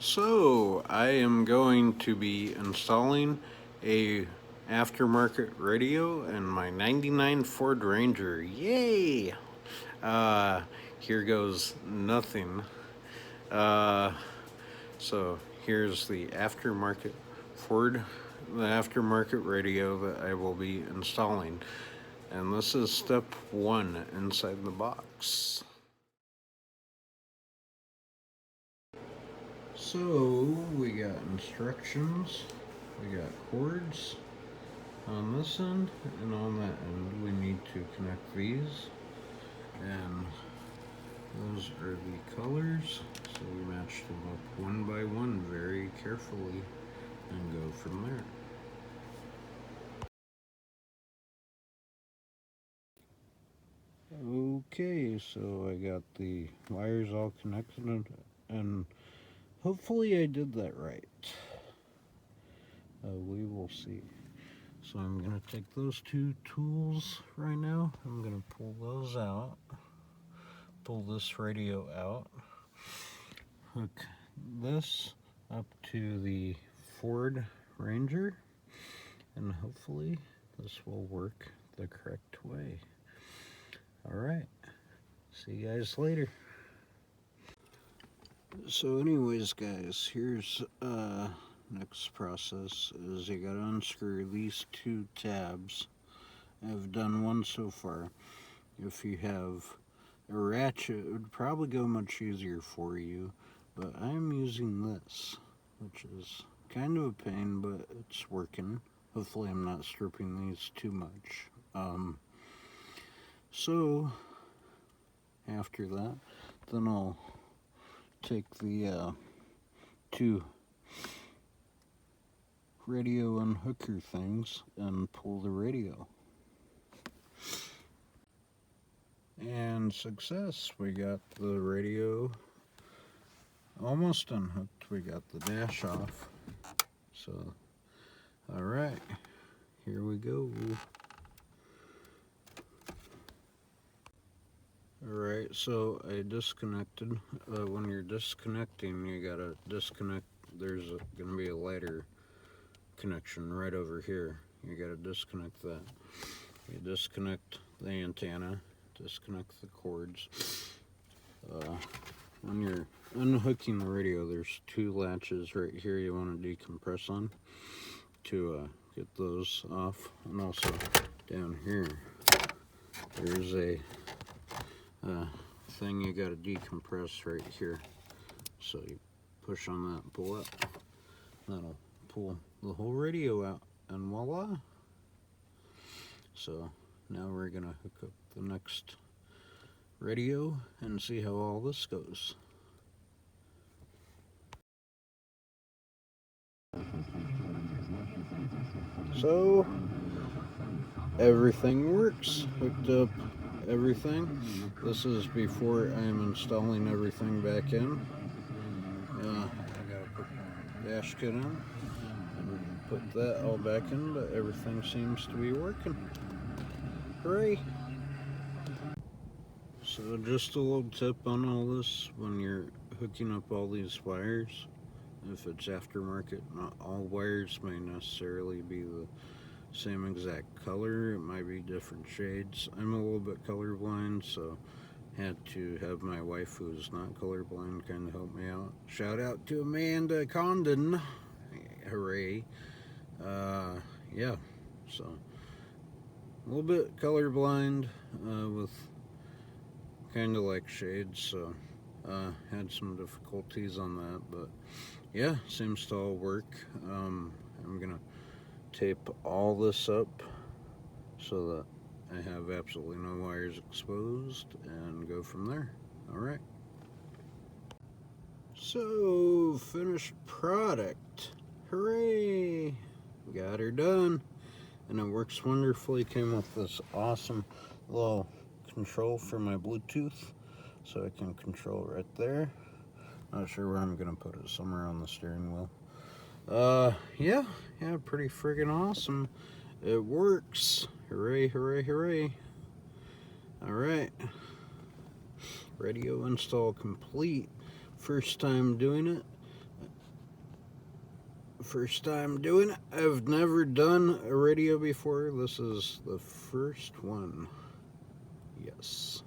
So I am going to be installing a aftermarket radio in my 99 Ford Ranger. Yay! Uh, Here goes nothing. Uh, so here's the aftermarket radio that I will be installing. And this is step one inside the box. So we got instructions, we got cords on this end, and on that end we need to connect these, and those are the colors, so we match them up one by one very carefully and go from there. Okay, so I got the wires all connected, and hopefully I did that right. We will see. So I'm going to take those two tools right now. I'm going to pull those out. Pull this radio out. Hook this up to the Ford Ranger. And hopefully this will work the correct way. Alright. See you guys later. So anyways guys, here's next process is you gotta unscrew these two tabs. I've done one so far. If you have a ratchet, it would probably go much easier for you, but I'm using this, which is kind of a pain, but it's working. Hopefully I'm not stripping these too much. So after that, then I'll take the two radio unhooker things and pull the radio. And success, we got the radio almost unhooked. We got the dash off. So, alright, here we go. Alright, so I disconnected. When you're disconnecting, you gotta disconnect. There's gonna be a lighter connection right over here. You gotta disconnect that. You disconnect the antenna, disconnect the cords. When you're unhooking the radio, there's two latches right here you want to decompress on to get those off. And also down here, there's a thing you got to decompress right here. So you push on that and pull up. That'll pull the whole radio out, and voila. So now we're going to hook up the next radio and see how all this goes. So everything works. Hooked up everything. This is before I'm installing everything back in. I gotta put the dash kit in and put that all back in, but everything seems to be working. Hooray! So just a little tip on all this: when you're hooking up all these wires, if it's aftermarket, not all wires may necessarily be the same exact color. It might be different shades. I'm a little bit colorblind, so had to have my wife, who's not colorblind, kind of help me out. Shout out to Amanda Condon. Hooray. Yeah, so a little bit colorblind with kind of like shades, so had some difficulties on that, but yeah, seems to all work. I'm gonna tape all this up so that I have absolutely no wires exposed and go from there. Alright. So, finished product. Hooray! Got her done. And it works wonderfully. Came with this awesome little control for my Bluetooth, so I can control right there. Not sure where I'm gonna put it, somewhere on the steering wheel. Yeah, pretty friggin' awesome. It works. Hooray, hooray, hooray. Alright. Radio install complete. First time doing it. First time doing it. I've never done a radio before. This is the first one. Yes.